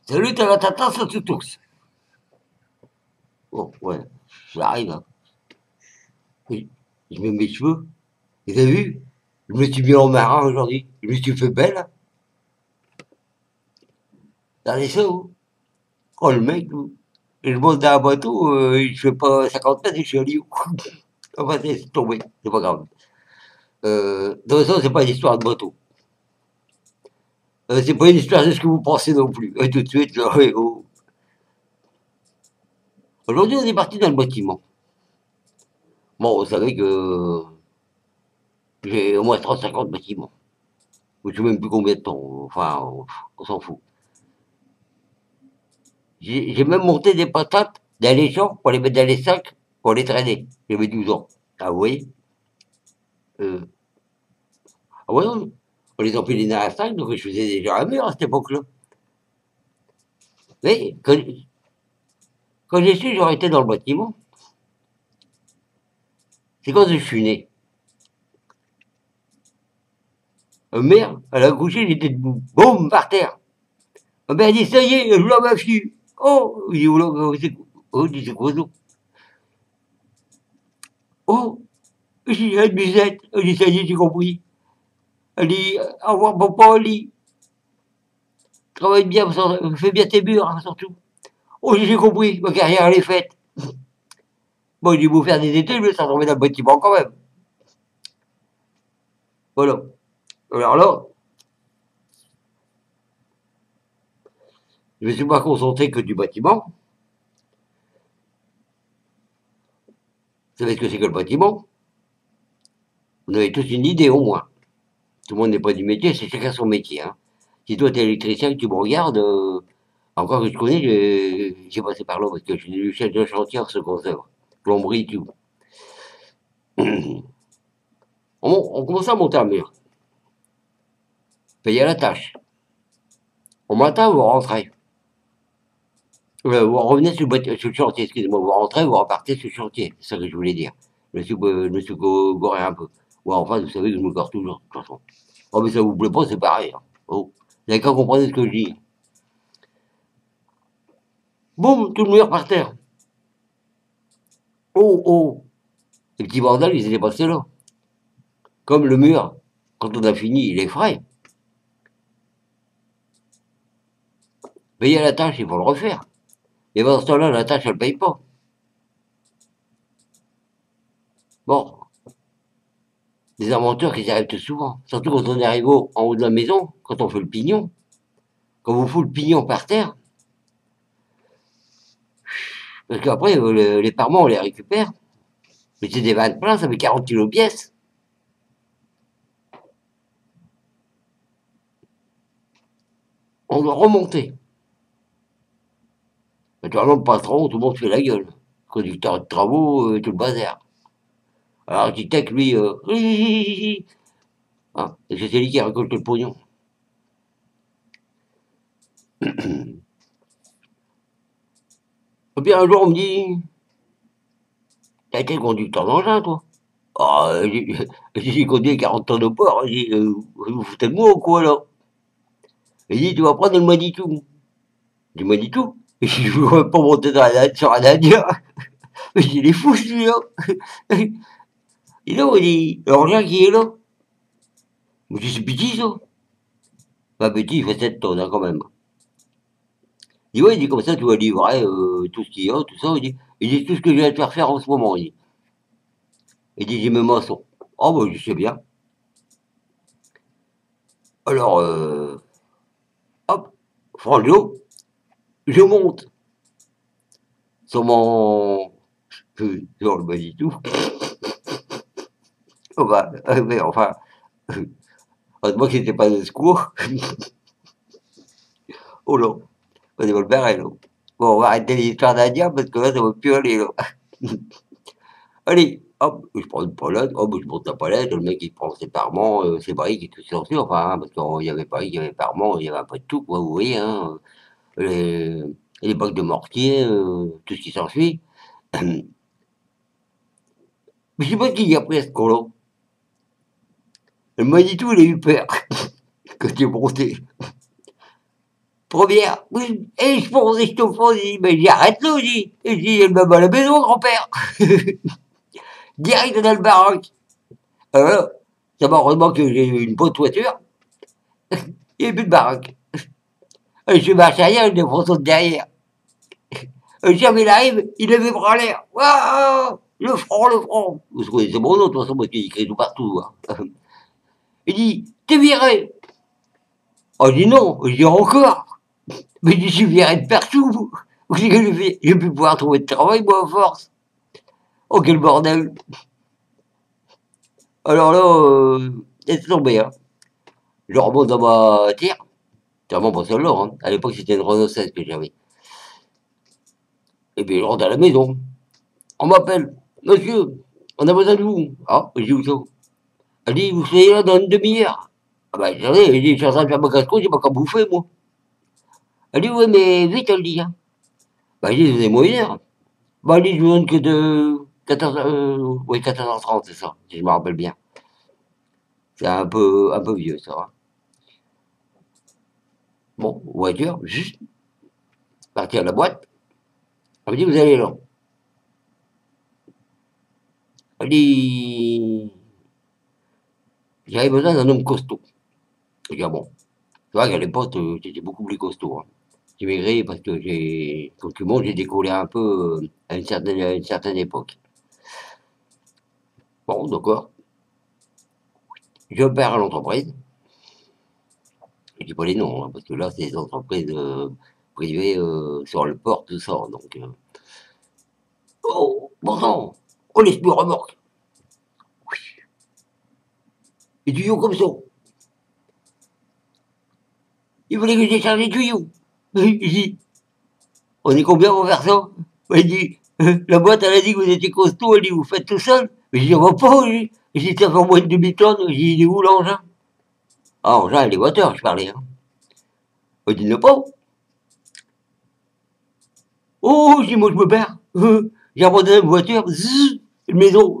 Salut, t'as la tata, ça te tousse. Bon, ouais, j'arrive, hein. Oui, je mets mes cheveux. Et t'as vu? Je me suis mis en marin aujourd'hui. Je me suis fait belle, hein. Regardez ça, vous. Oh, le mec, vous. Et je monte dans un bateau, je fais pas 50 mètres et je suis à Lyon. Enfin, c'est tombé, c'est pas grave. De toute façon, c'est pas une histoire de bateau. C'est pas une histoire de ce que vous pensez non plus. Et tout de suite, là, ouais, oh. Aujourd'hui, on est parti dans le bâtiment. Bon, vous savez que j'ai au moins 30-50 bâtiments. Je sais même plus combien de temps. Enfin, on s'en fout. J'ai même monté des patates dans les champs pour les mettre dans les sacs pour les traîner. J'avais 12 ans. Ah oui? euh, Ah ouais, non. On les empilait dans un sac, donc je faisais déjà un mur à cette époque-là. Mais quand j'ai su j'aurais été dans le bâtiment, c'est quand je suis né. Mère, elle a couché, j'étais debout. Boum, par terre. Ma mère dit, ça y est, je l'ai ma fille. Oh, il dit, oh, là, oh, il dit, c'est quoi ça? Oh, j'ai une musette. Elle dit, ça y est, j'ai compris. Elle dit, au revoir, papa, elle dit, travaille bien, fais bien tes murs, hein, surtout. Oh, j'ai compris, ma carrière, elle est faite. Bon, j'ai beau faire des études, mais ça tombait dans le bâtiment quand même. Voilà. Alors là, je ne me suis pas concentré que du bâtiment. Vous savez ce que c'est que le bâtiment? Vous avez tous une idée au moins. Tout le monde n'est pas du métier, c'est chacun son métier. Hein. Si toi, tu es électricien et que tu me regardes, encore que je connais, j'ai passé par là parce que je suis chef de chantier en seconde œuvre. Plomberie, tout. On commence à monter un mur. Payer la tâche. Au matin, vous rentrez. Vous revenez sur le chantier, excusez-moi. Vous rentrez, vous repartez sur le chantier. C'est ça que je voulais dire. Je me suis goré un peu. Ouais, enfin, vous savez que je me gore toujours, de toute façon. Oh, mais ça vous plaît pas, c'est pareil. Hein. Oh. Vous n'avez qu'à comprendre ce que je dis. Boum, tout le mur par terre. Oh, oh. Les petits bordels, ils étaient passés là. Comme le mur, quand on a fini, il est frais. Payer la tâche, il faut le refaire. Et pendant ce temps-là, la tâche, elle paye pas. Bon, des aventures qui arrivent tout souvent. Surtout quand on est arrivé en haut de la maison, quand on fait le pignon. Quand vous fout le pignon par terre, parce qu'après, les parements, on les récupère. Mais c'est des vannes pleins, ça fait 40 kilos pièce. On doit remonter. Naturellement, le patron, tout le monde fait la gueule. Conducteur de travaux, tout le bazar. Alors, l'architecte, lui, hein, et c'est lui qui récolte le pognon. Et puis un jour, on me dit, t'as été conducteur d'engin, toi? Ah, j'ai conduit 40 tonnes de porc. J'ai dit, vous foutez de moi ou quoi, là? Il dit, tu vas prendre le Manitou. Du Manitou? Je ne veux pas monter sur un Indien. Mais il est fou, celui-là. Et là, on dit, l'engin qui est là. Mais c'est petit, ça. Pas petit, il fait 7 tonnes, hein, quand même. Il dit, ouais, il dit, comme ça, tu vas livrer tout ce qu'il y a, tout ça. Il dit, tout ce que je viens de faire en ce moment. Il dit, j'ai mes maçons. Oh, bah, je sais bien. Alors, hop, Franjo, je monte sur mon... sur le Manitou. Oh, bah, mais enfin, heureusement que c'était pas de secours. Oh là, on va le barrer, là. Bon, on va arrêter les histoires d'Indiens parce que là, ça va plus aller, là. Allez, hop, je prends une palette, hop, je monte la palette, le mec il prend ses parements, ses briques et tout ça, enfin, hein, parce qu'il y avait briques, il y avait parements, il y avait un peu de tout, quoi, vous voyez, hein, les, les blocs de mortier, tout ce qui s'ensuit. Mais je sais pas qui y a pris à ce con-là. Le Manitou, il a eu peur quand il est monté. Première, oui, et je fonce et je te fonce. Il dit, mais j'y arrête-le, je dis. Et je dis, elle m'a à la maison, grand-père. Direct dans le baraque. Alors, ça m'a heureusement que j'ai eu une bonne toiture. Il n'y a plus de baraque. Et je marche arrière, je défonce derrière. Et jamais il arrive, il lève les bras en l'air. Waouh, le front, le front. Vous connaissez mon nom, de toute façon, parce qu'il écrit tout partout. Hein. Il dit, t'es viré. Oh, je dis non, je dis encore. Mais je suis viré de partout. J'ai pu pouvoir trouver de travail, moi, à force. Oh, quel bordel. Alors là, laisse tomber. Hein. Je remonte dans ma tire. C'est vraiment pas celle-là. Hein. À l'époque, c'était une Renault 16 que j'avais. Et puis, je rentre à la maison. On m'appelle. Monsieur, on a besoin de vous. Ah, je dis où ça? Elle dit, vous soyez là dans une demi-heure. Ah bah, j'allais, elle dit, je suis en train de faire ma casse-croûte, j'ai pas qu'à bouffer, moi. Elle dit, ouais, mais vite, elle dit, hein. Bah, je dis, vous avez moins une heure. Bah, elle dit, je vous donne que de 14, oui, 14h30, c'est ça, si je me rappelle bien. C'est un peu vieux, ça, hein. Bon, voiture, juste, partir à la boîte. Elle me dit, vous allez là. Elle dit, j'avais besoin d'un homme costaud. Je dis, ah bon. Tu vois qu'à l'époque, j'étais beaucoup plus costaud, hein. J'ai maigri parce que comme tout le monde, j'ai décollé un peu à une certaine époque. Bon, d'accord. Je pars à l'entreprise. Je dis pas les noms, hein, parce que là, c'est des entreprises privées sur le port, tout ça. Donc, oh, bon sang, on laisse plus remorque. Et tuyaux comme ça. Il fallait que j'ai chargé de tuyaux. Il dit, on est combien pour faire ça? Il dit, la boîte, elle a dit que vous étiez costaud, elle dit, vous faites tout seul. Je dis, on va pas, j'ai dit, ça fait moins de demi-tonne. J'ai dit, il est où l'engin? Ah, engin, élévateur, je parlais. Hein. Il dit, ne pas. Oh, je dis, moi, je me perds. J'ai abandonné ma voiture, zzz, une maison.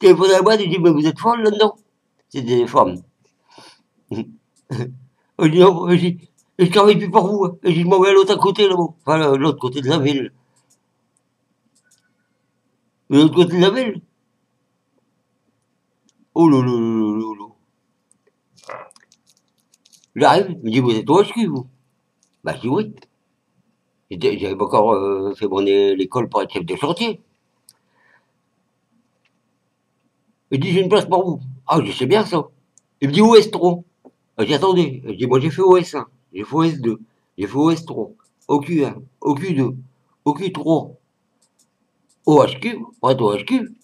Téléphone à la boîte, il dit, mais vous êtes folle là-dedans? C'était des femmes. Je dis, non, je travaille plus pour vous. Je dis, je m'en vais à l'autre à côté, là-bas. Enfin, l'autre côté de la ville. De l'autre côté de la ville. Oh là là là là là. J'arrive, il me dit, vous êtes au HQ, vous? Bah, je dis oui. J'avais pas encore fait mon l'école pour être chef de chantier. Il dit, j'ai une place pour vous. Ah, je sais bien ça. Il me dit, où est-ce trop? J'ai attendu. Je dis, moi, j'ai fait OS1, j'ai fait OS2, j'ai fait OS3, OQ1, OQ2, OQ3, OHQ, pour être OHQ.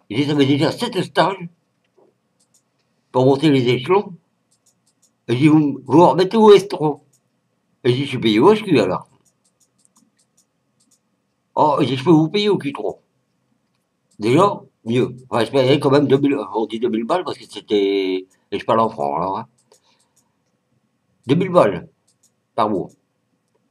Il dit, ça fait déjà 7 stages pour monter les échelons. Et je dis, vous me remettez OS3. Et je dis, je suis payé OHQ alors. Oh, je dis, je peux vous payer OQ3. Déjà, mieux. Enfin, je payais quand même 2000, on dit 2000 balles parce que c'était, et je parle en francs alors, hein. 2000 balles par mois.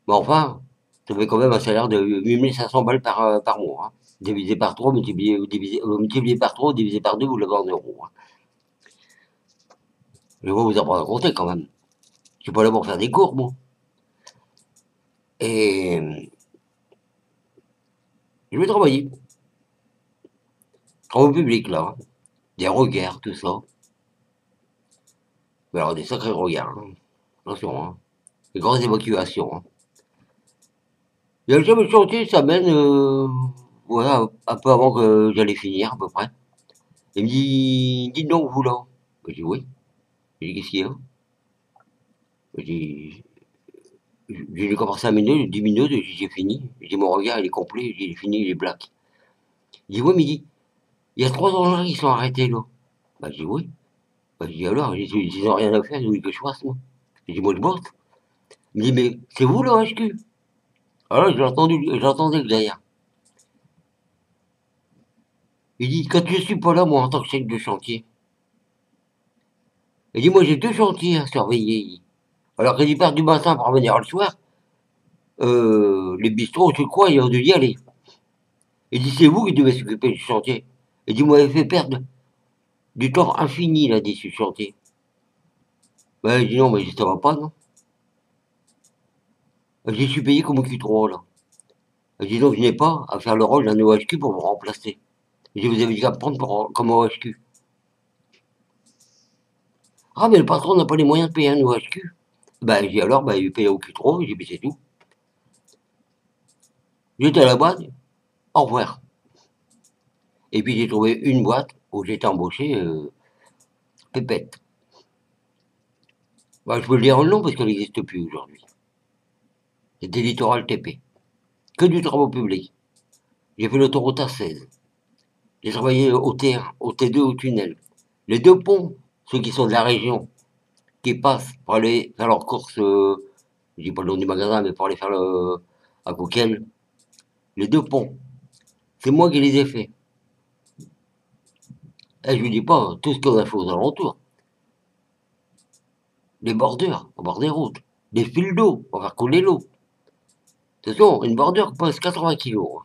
Mais enfin, ça fait quand même un salaire de 8500 balles par mois. Hein. Divisé par 3, multiplié par 3, divisé par 2, vous l'avez en euros. Hein. Je vais vous en prendre à compter quand même. Je suis pas là pour faire des cours, moi. Et je vais travailler. Travaux publics, là. Hein. Des regards, tout ça. Mais alors, des sacrés regards. Hein. Attention, hein. Des grandes évacuations. Hein. Il y a le jamais de chantier, ça mène, voilà, un peu avant que j'allais finir, à peu près. Il me dit, dites donc, vous, là. Je dis oui. Je dis, qu'est-ce qu'il y a? Je dis, j'ai commencé 5 minutes, 10 minutes, j'ai fini. J'ai mon regard, il est complet, il est fini, il est black. Il dit, oui, mais il y a 3 engins qui sont arrêtés, là. Bah, je dis, oui. Bah, je dis, alors, ils n'ont rien à faire, ils voulaient que je fasse, moi. Je dis, moi, je bosse. Il me dit, mais c'est vous, le HQ? Alors, j'entendais que derrière. Il dit, quand je suis pas là, moi, en tant que chef de chantier. Il dit, moi, j'ai 2 chantiers à surveiller. Alors, quand ils partent du matin pour revenir le soir, les bistrots, c'est quoi, ils ont dû y aller. Il dit, c'est vous qui devez s'occuper du chantier. Il dit, vous m'avez fait perdre du temps infini, là, dessus chantier. Ben, il dit, non, mais ça va pas, non. J'y suis payé comme au Q3, là. Dis donc, je n'ai pas à faire le rôle d'un OHQ pour vous remplacer. Je vous avais dit à prendre comme OHQ. Ah, mais le patron n'a pas les moyens de payer un OHQ. Ben, j'ai dit alors, ben, il paye au Q3, j'ai dit, c'est tout. J'étais à la boîte, au revoir. Et puis j'ai trouvé une boîte où j'étais embauché, pépette. Ben, je peux le dire en nom parce qu'elle n'existe plus aujourd'hui. C'était Littoral TP. Que du travaux public. J'ai fait l'autoroute A16. J'ai travaillé au T1, au T2, au tunnel. Les deux ponts, ceux qui sont de la région, qui passent pour aller faire leurs courses, je dis pas le nom du magasin, mais pour aller faire à Coquel, les deux ponts, c'est moi qui les ai faits. Et je lui dis pas tout ce qu'on a fait aux alentours. Les bordures, au bord des routes, des fils d'eau, pour faire couler l'eau. Attention, une bordure pèse 80 kilos.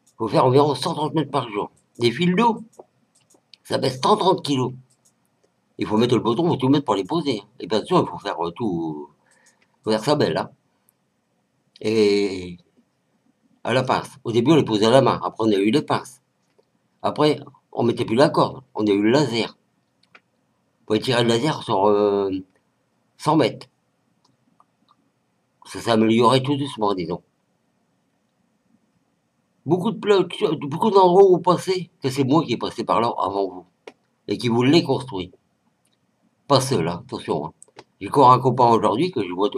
Il faut faire environ 130 mètres par jour. Des fils d'eau, ça pèse 130 kilos. Il faut mettre le bouton, il faut tout mettre pour les poser. Et bien sûr, il faut faire tout, il faut faire ça belle, hein. Et à la pince. Au début, on les posait à la main. Après, on a eu les pinces. Après, on mettait plus la corde. On a eu le laser. On pouvait tirer le laser sur 100 mètres. Ça s'est amélioré tout doucement, disons. Beaucoup d'endroits où vous passez, que c'est moi qui ai passé par là avant vous. Et qui vous l'ai construit. Pas seul, hein, attention. Hein. J'ai encore un copain aujourd'hui que je vois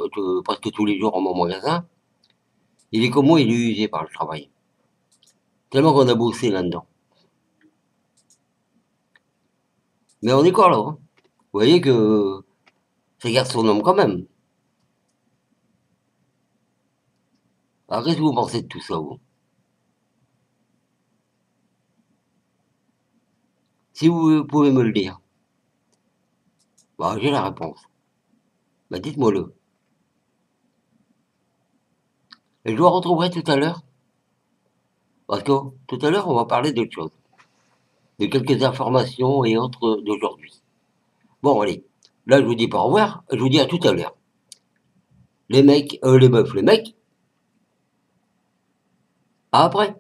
presque tous les jours en mon magasin. Il est comme moi, il est usé par le travail. Tellement qu'on a bossé là-dedans. Mais on est encore là. Hein. Vous voyez que ça garde son homme quand même. Alors qu'est-ce que vous pensez de tout ça, vous? Si vous pouvez me le dire. Bah, j'ai la réponse. Bah, dites-moi-le. Et je vous retrouverai tout à l'heure. Parce que tout à l'heure, on va parler d'autre chose. De quelques informations et autres d'aujourd'hui. Bon, allez. Là, je vous dis pas au revoir. Je vous dis à tout à l'heure. Les mecs, les meufs, les mecs. À après.